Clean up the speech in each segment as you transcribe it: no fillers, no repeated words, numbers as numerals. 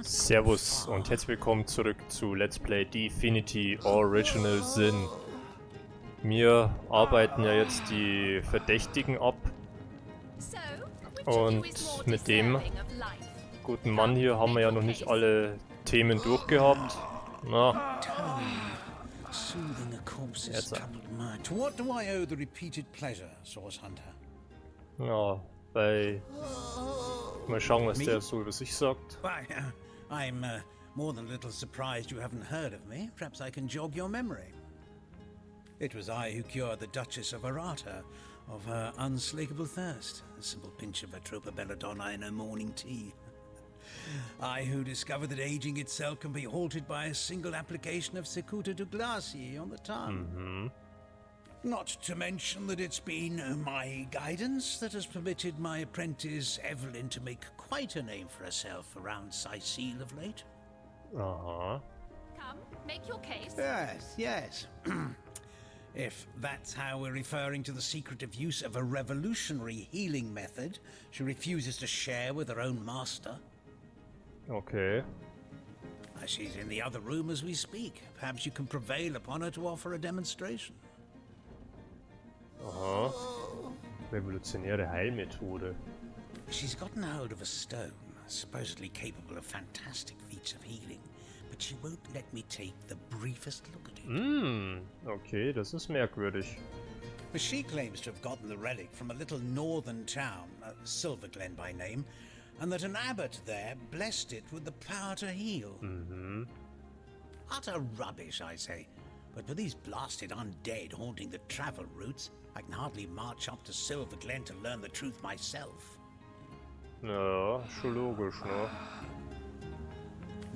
Servus und herzlich willkommen zurück zu Let's Play Divinity Original Sin. Wir arbeiten ja jetzt die Verdächtigen ab und mit dem guten Mann hier haben wir ja noch nicht alle Themen durchgehabt. Na. Jetzt. Ja, bei... Mal schauen, was der so über sich sagt. I'm more than a little surprised you haven't heard of me. Perhaps I can jog your memory. It was I who cured the Duchess of Arata of her unslakable thirst. A simple pinch of Atropa belladonna in her morning tea. I who discovered that aging itself can be halted by a single application of Cicuta de Glacie on the tongue. Not to mention that it's been my guidance that has permitted my apprentice Evelyn to make quite a name for herself around Sicile of late. Come, make your case. Yes. If that's how we're referring to the secretive use of a revolutionary healing method she refuses to share with her own master. Okay. She's in the other room as we speak. Perhaps you can prevail upon her to offer a demonstration. Aha. Revolutionäre Heilmethode. She's gotten hold of a stone, supposedly capable of fantastic feats of healing, but she won't let me take the briefest look at it. Okay, das ist merkwürdig. She claims to have gotten the relic from a little northern town, Silverglen by name, and that an abbot there blessed it with the power to heal. Utter rubbish, I say. But with these blasted undead haunting the travel routes, I can hardly march up to Silverglen to learn the truth myself. Ja, schon logisch, ne?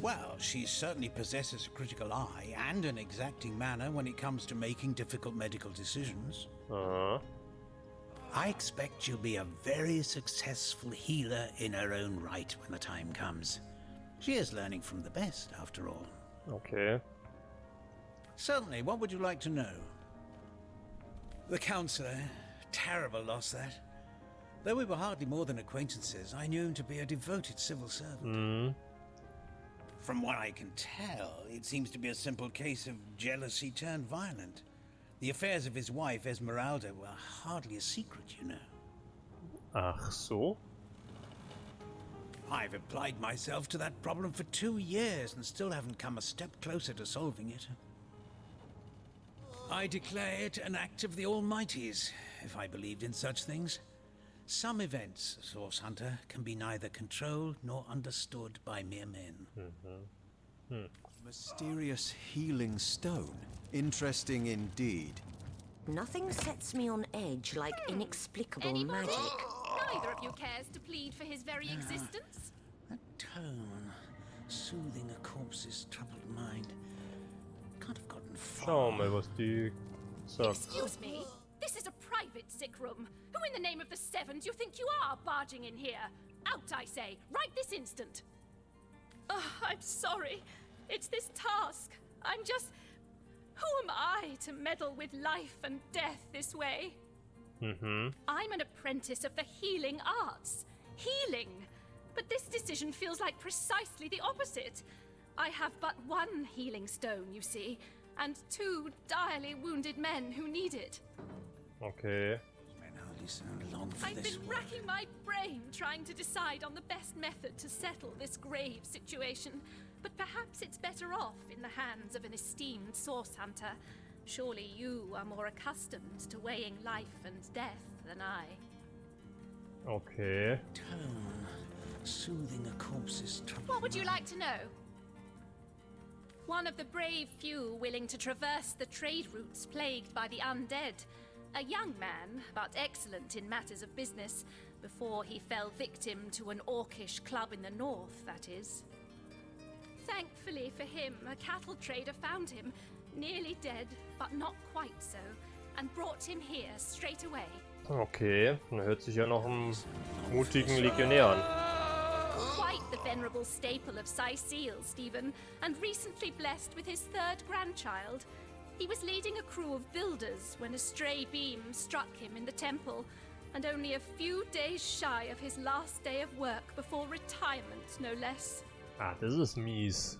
Well, she certainly possesses a critical eye and an exacting manner when it comes to making difficult medical decisions. I expect she'll be a very successful healer in her own right when the time comes. She is learning from the best, after all. Okay. Certainly, what would you like to know? The counsellor, terrible loss that. Though we were hardly more than acquaintances, I knew him to be a devoted civil servant. From what I can tell, it seems to be a simple case of jealousy turned violent. The affairs of his wife, Esmeralda, were hardly a secret, you know. Ach so? I've applied myself to that problem for 2 years and still haven't come a step closer to solving it. I declare it an act of the Almighty's, if I believed in such things. Some events, Source Hunter, can be neither controlled nor understood by mere men. Mysterious healing stone. Interesting indeed. Nothing sets me on edge like inexplicable magic. Neither of you cares to plead for his very existence. That tone, soothing a corpse's troubled mind. Can't have gotten far. Schauen wir mal, was die sagt. Excuse me, this is a private sick room. Who in the name of the Seven do you think you are barging in here? Out, I say, right this instant. Oh, I'm sorry. It's this task. I'm just... Who am I to meddle with life and death this way? I'm an apprentice of the healing arts. Healing! But this decision feels like precisely the opposite. I have but one healing stone, you see, and 2 direly wounded men who need it. Okay. I've been racking my brain trying to decide on the best method to settle this grave situation, but perhaps it's better off in the hands of an esteemed source hunter. Surely you are more accustomed to weighing life and death than I. Okay. Tone, soothing a corpse's troubled What would you like to know? One of the brave few willing to traverse the trade routes plagued by the undead. A young man, but excellent in matters of business, before he fell victim to an orcish club in the north, that is. Thankfully for him, a cattle trader found him, nearly dead, but not quite so, and brought him here straight away. Okay, dann hört sich ja noch einen mutigen Legionär an. Quite the venerable staple of Sicile, Stephen, and recently blessed with his 3rd grandchild. He was leading a crew of builders when a stray beam struck him in the temple. and only a few days shy of his last day of work before retirement, no less. Ah, das ist mies.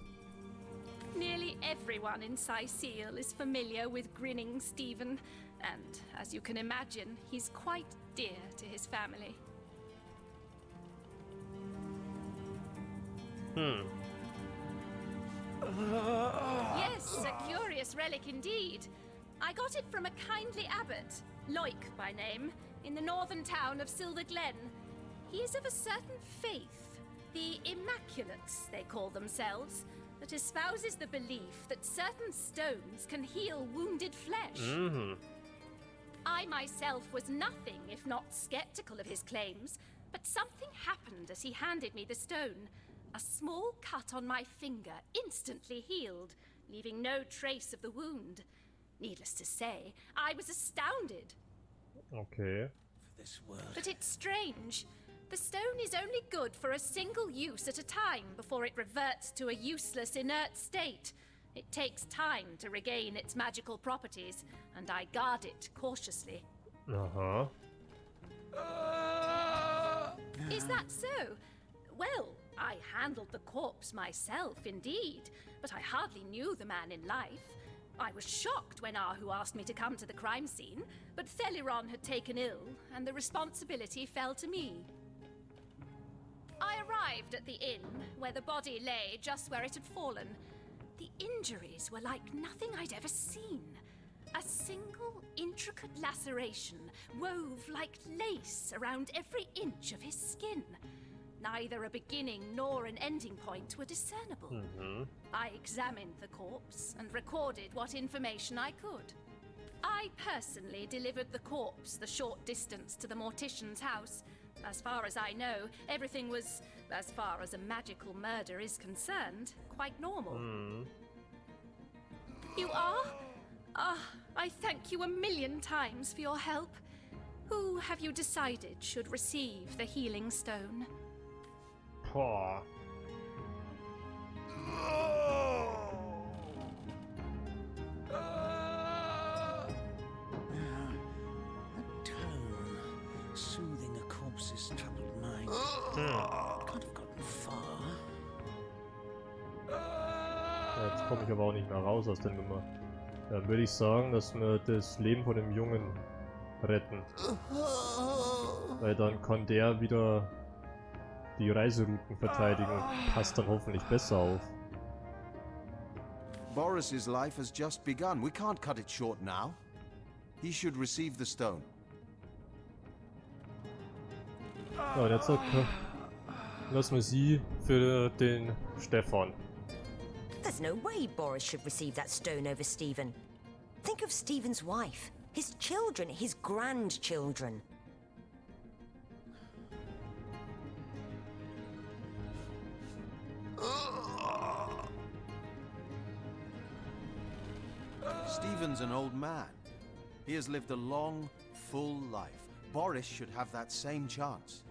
Nearly everyone in Seal is familiar with grinning Stephen, and as you can imagine, he's quite dear to his family. Yes, a curious relic indeed. I got it from a kindly abbot, Loic by name, in the northern town of Silver Glen. He is of a certain faith, the Immaculates they call themselves, that espouses the belief that certain stones can heal wounded flesh. I myself was nothing if not skeptical of his claims, but something happened as he handed me the stone. A small cut on my finger instantly healed, leaving no trace of the wound. Needless to say, I was astounded. Okay. For this world. But it's strange. The stone is only good for a single use at a time before it reverts to a useless, inert state. It takes time to regain its magical properties, and I guard it cautiously. Aha. Is that so? Well, I handled the corpse myself, indeed, but I hardly knew the man in life. I was shocked when Ahu asked me to come to the crime scene, but Theliron had taken ill, and the responsibility fell to me. I arrived at the inn, where the body lay just where it had fallen. The injuries were like nothing I'd ever seen. A single intricate laceration wove like lace around every inch of his skin. Neither a beginning nor an ending point were discernible. I examined the corpse and recorded what information I could. I personally delivered the corpse the short distance to the mortician's house. As far as I know, everything was, as far as a magical murder is concerned, quite normal. You are? Ah, I thank you a million times for your help. Who have you decided should receive the healing stone? Boah. The tone, soothing a corpse's troubled mind. Can't have gotten far. Ja, jetzt komme ich aber auch nicht mehr raus aus der Nummer. Dann würde ich sagen, dass wir das Leben von dem Jungen retten. Weil dann kann der wieder die Reiserouten verteidigen und passt dann hoffentlich besser auf. Boris's life has just begun. We can't cut it short now. He should receive the stone. Ja, und jetzt lassen wir sie für den Stefan. There's no way Boris should receive that stone over Stephen. Think of Stephen's wife, his children, his grandchildren. Stephen's an old man. He has lived a long, full life. Boris should have that same chance.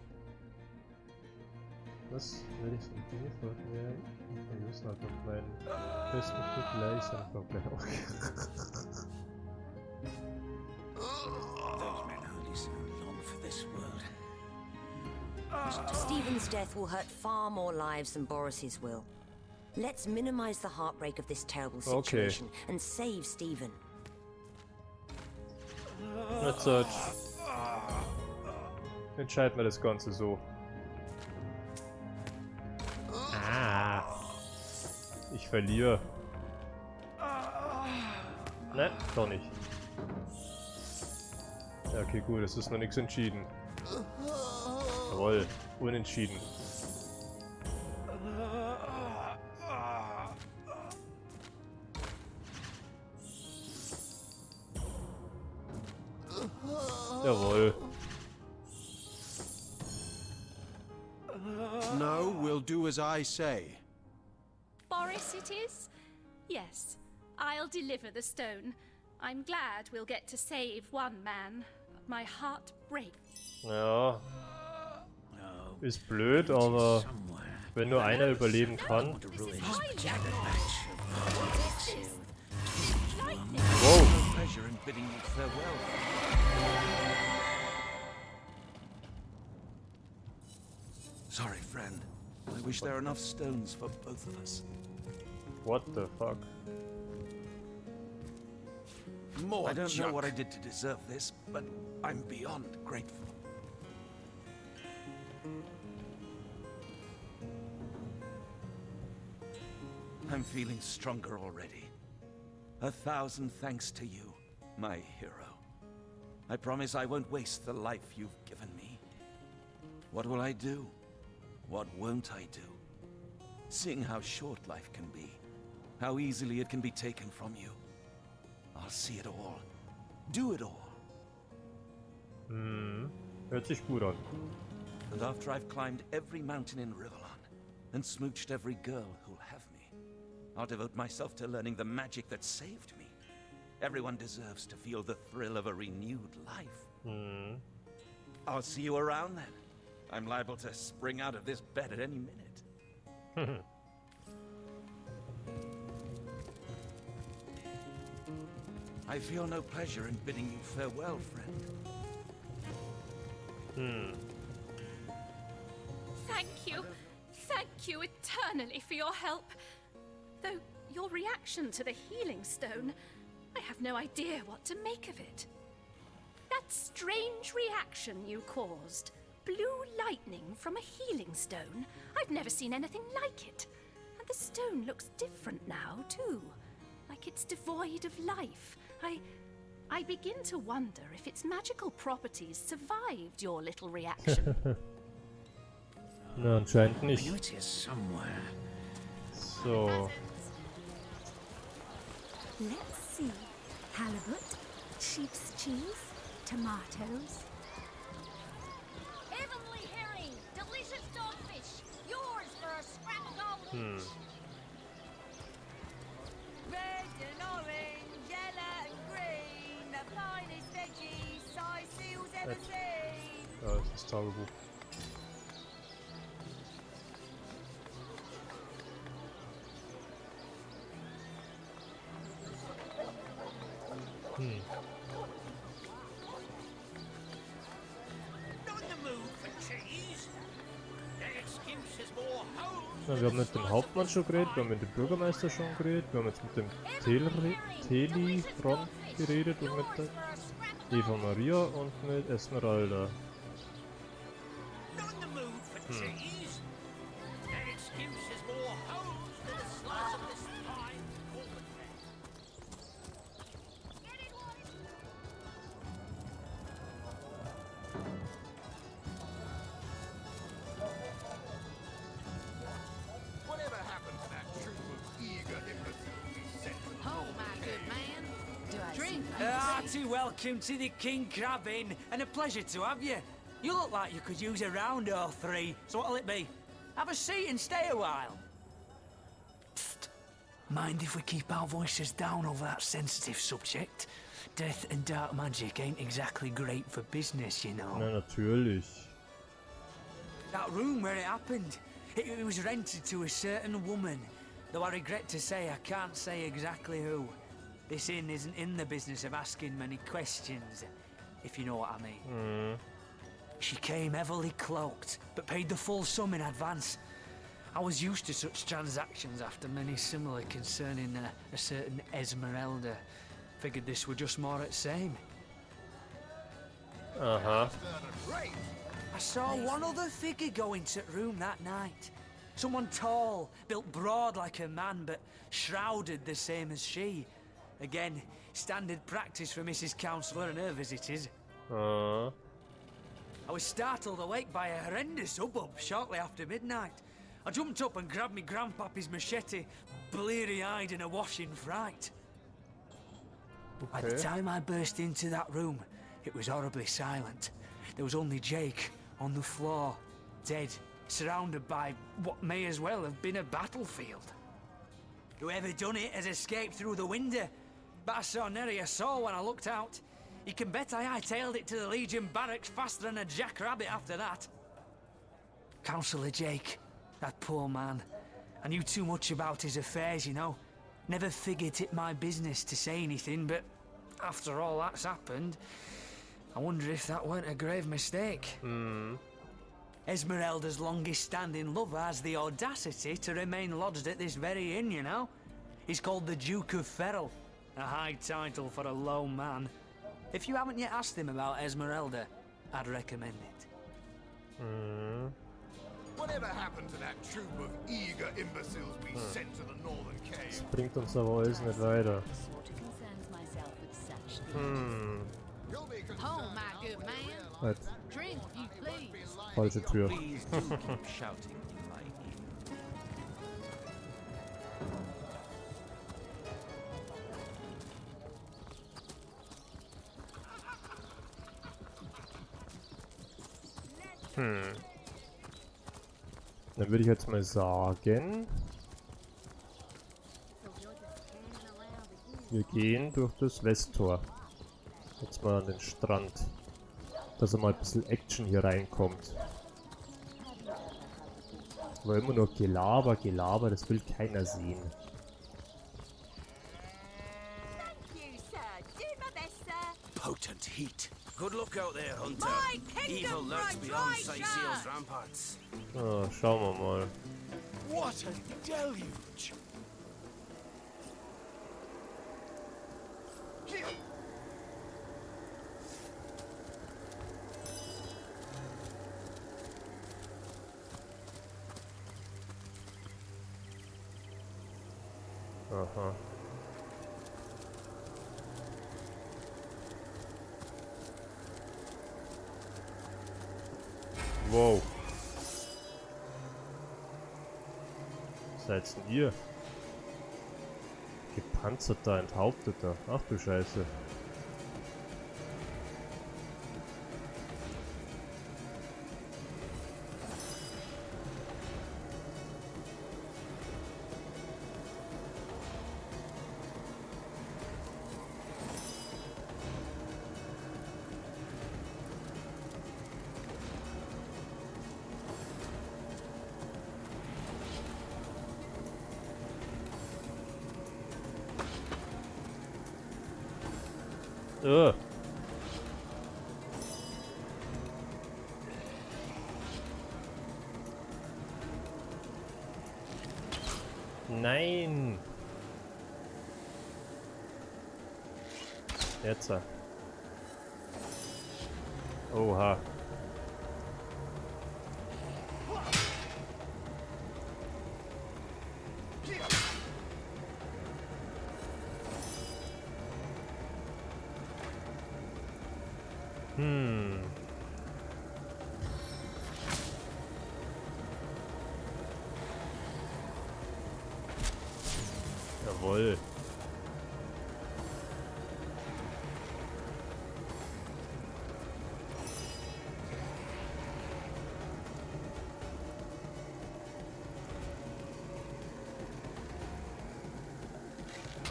Das werde ich so ein Ding vorstellen. Wir müssen halt noch meinen besten Vergleich Those men hardly sound long for this world. Stephen's death will hurt far more lives than Boris's will. Let's minimize the heartbreak of this terrible situation and save Stephen. Jetzt entscheiden wir das Ganze so. Ah, ich verliere. Ne, doch nicht. Ja, okay, gut, es ist noch nichts entschieden. Jawohl, unentschieden. Jawohl. No, we'll do as I say. Boris it is? Yes, I'll deliver the stone. I'm glad we'll get to save one man. My heart breaks. Ja. Ist blöd, aber wenn nur einer überleben kann. Wow. Sorry, friend. I wish there were enough stones for both of us. What the fuck? More I don't know what I did to deserve this, but I'm beyond grateful. I'm feeling stronger already. 1,000 thanks to you, my hero. I promise I won't waste the life you've given me. What will I do? What won't I do? Seeing how short life can be, how easily it can be taken from you. I'll see it all. Do it all. Hört sich gut an. And after I've climbed every mountain in Rivellon and smooched every girl who'll have me, I'll devote myself to learning the magic that saved me. Everyone deserves to feel the thrill of a renewed life. I'll see you around then. I'm liable to spring out of this bed at any minute. I feel no pleasure in bidding you farewell, friend. Thank you eternally for your help. Though your reaction to the healing stone, I have no idea what to make of it. That strange reaction you caused, blue lightning from a healing stone, I've never seen anything like it. And the stone looks different now, too. Like it's devoid of life. I begin to wonder if its magical properties survived your little reaction. Na, anscheinend nicht. Beauty is somewhere. So. Let's see. Halibut, sheep's cheese, tomatoes. Heavenly herring, delicious dogfish, yours for a scrap of gold. Red and orange, yellow and green, the finest veggies size seals ever seen. Ja, das ist das Tagebuch. Na, wir haben mit dem Hauptmann schon geredet, wir haben mit dem Bürgermeister schon geredet, wir haben jetzt mit dem Telifront geredet und mit der Evamaria und mit Esmeralda. Hearty welcome to the King Crab Inn, and a pleasure to have you. You look like you could use a round or three, so what'll it be? Have a seat and stay a while. Psst. Mind if we keep our voices down over that sensitive subject? Death and dark magic ain't exactly great for business, you know. Na, natürlich. That room where it happened, it was rented to a certain woman, though I regret to say I can't say exactly who. This inn isn't in the business of asking many questions, if you know what I mean. She came heavily cloaked, but paid the full sum in advance. I was used to such transactions after many similar concerning a certain Esmeralda. Figured this were just more at same. I saw one other figure go into the room that night. Someone tall, built broad like a man, but shrouded the same as she. Again, standard practice for Mrs. Counselor and her visitors. I was startled awake by a horrendous hubbub shortly after midnight. I jumped up and grabbed me grandpappy's machete, bleary-eyed and awash in fright. By the time I burst into that room, it was horribly silent. There was only Jake on the floor, dead, surrounded by what may as well have been a battlefield. Whoever done it has escaped through the window, but I saw nary a soul when I looked out. You can bet I hightailed it to the Legion barracks faster than a jackrabbit after that. Councillor Jake, that poor man. I knew too much about his affairs, you know. Never figured it my business to say anything, but after all that's happened, I wonder if that weren't a grave mistake. Esmeralda's longest-standing lover has the audacity to remain lodged at this very inn, you know? He's called the Duke of Ferrell, a high title for a low man. If you haven't yet asked him about Esmeralda, I'd recommend it. Whatever happened to that troop of eager imbeciles we sent to the northern cave? Das bringt uns aber alles nicht weiter. Oh, my good man. Halt. Drink, you please. Falsche Tür. Please do keep shouting in my ear. Dann würde ich jetzt mal sagen, wir gehen durch das Westtor. Jetzt mal an den Strand. Dass mal ein bisschen Action hier reinkommt. Aber immer nur Gelaber, Gelaber, das will keiner sehen. Potent heat. Good luck out there, Hunter. My kingdom Evil lurks runs beyond right Sightseer's there. ramparts. Ah, schauen wir mal. What a deluge! Aha. Wow. Was seid denn ihr? Gepanzerter, enthaupteter. Ach du Scheiße. Nein! Jetzt. Oha. Jawohl.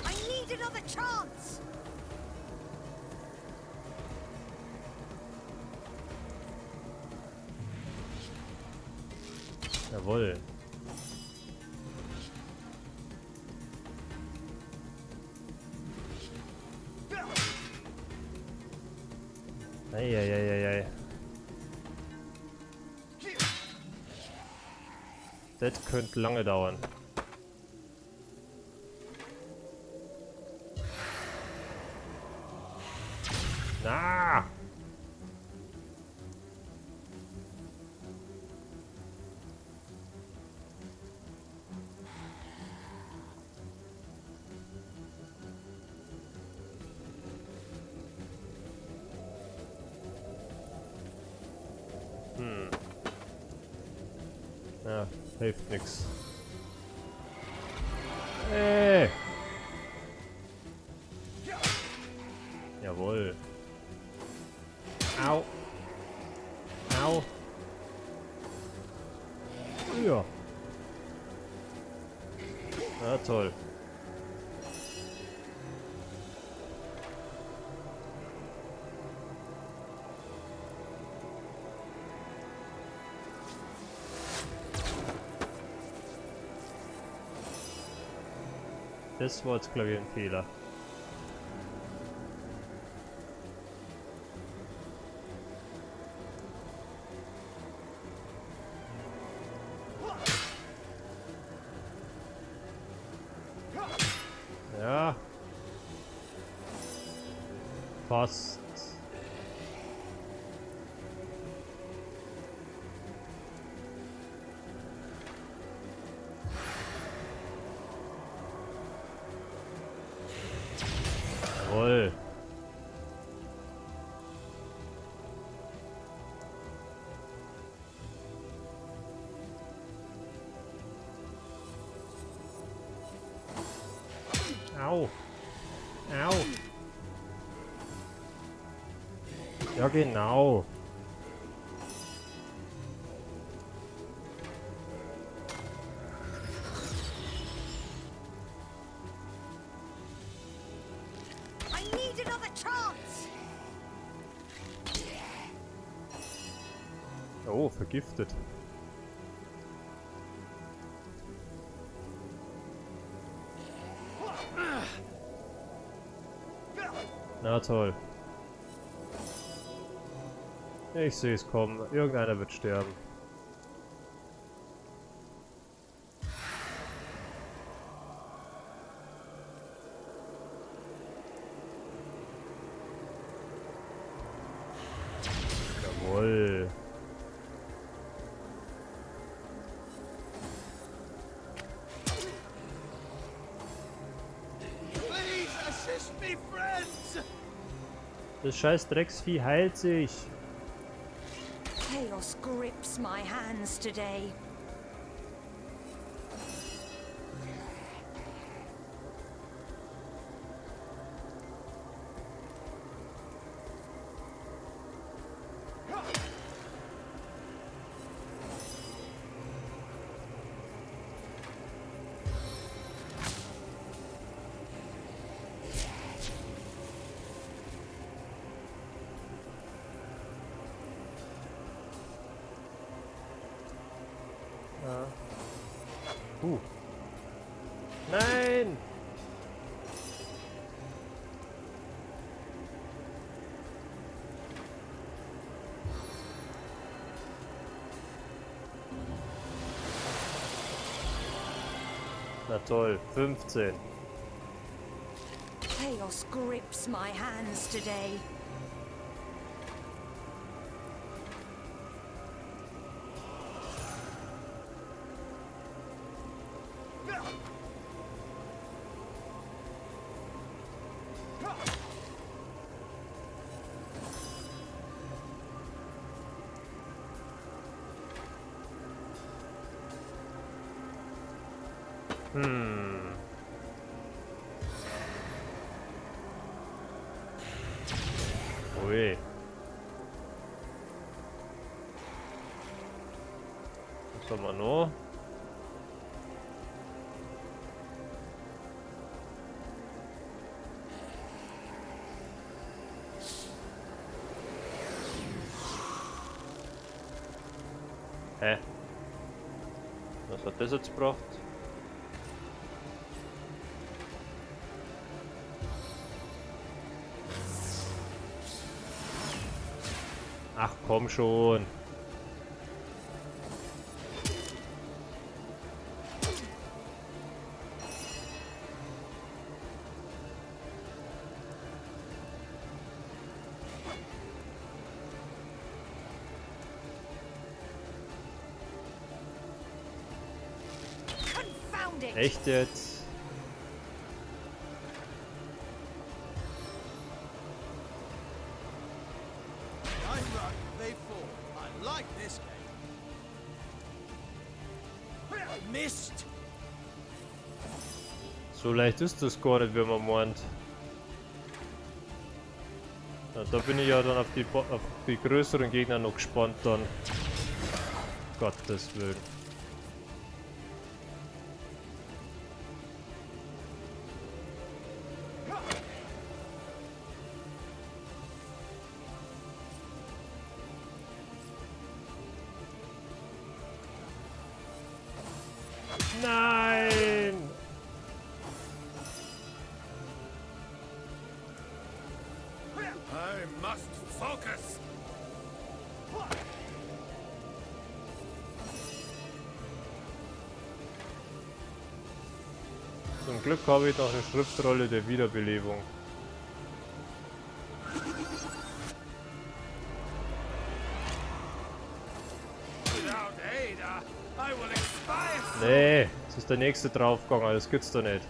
I need another chance. Jawohl. Eieieiei. Das könnte lange dauern. Na! Ja, hilft nix. Jawohl. Au. Au. Ja. Na toll. Das war jetzt, glaube ich, ein Fehler. Fast. Jawohl. Au. Au. Ja, genau. I need another chance. Oh, vergiftet. Na toll. Ich sehe es kommen. Irgendeiner wird sterben. Jawohl. Please assist me, friends! Das scheiß Drecksvieh heilt sich. Chaos grips my hands today. Nein! Na toll, 15. Chaos grips my hands today. Ui. Was haben wir noch? Hä? Was hat das jetzt gebracht? Ach komm schon. Confound it. Echt jetzt? So leicht ist das gar nicht, wie man meint. Ja, da bin ich ja dann auf die größeren Gegner noch gespannt dann. Gottes Willen. Nein! I must focus. Zum Glück habe ich noch eine Schriftrolle der Wiederbelebung. Nee, das ist der nächste draufgegangen, das gibt's doch nicht.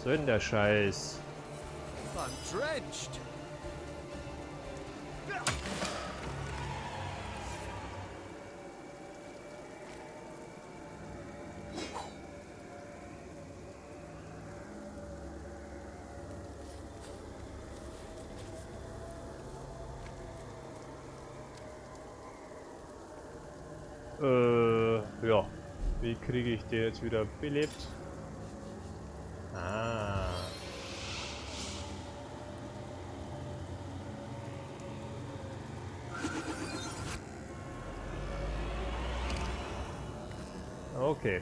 So in der Scheiß. I'm drenched. Ja. Wie kriege ich den jetzt wieder belebt? Ah. Okay.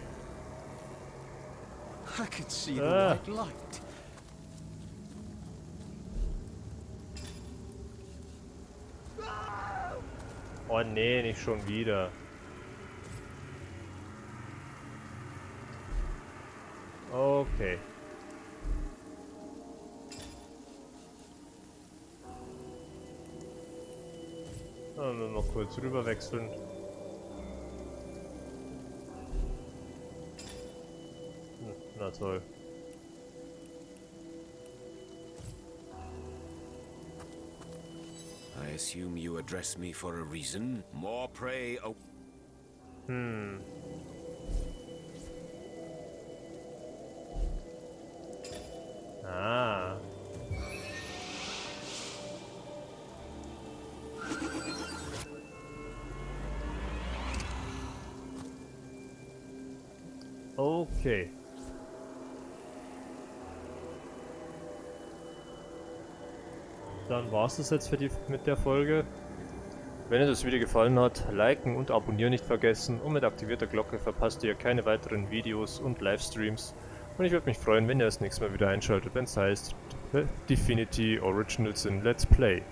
I can see the white light. Oh nee, nicht schon wieder. Okay. Dann müssen wir mal kurz rüber wechseln. Na toll. I assume you address me for a reason. More prey. Oh. Ah. Okay. Dann war es das jetzt mit der Folge. Wenn euch das Video gefallen hat, liken und abonnieren nicht vergessen und mit aktivierter Glocke verpasst ihr keine weiteren Videos und Livestreams. Und ich würde mich freuen, wenn ihr das nächste Mal wieder einschaltet, wenn es heißt Divinity Original Sin Let's Play.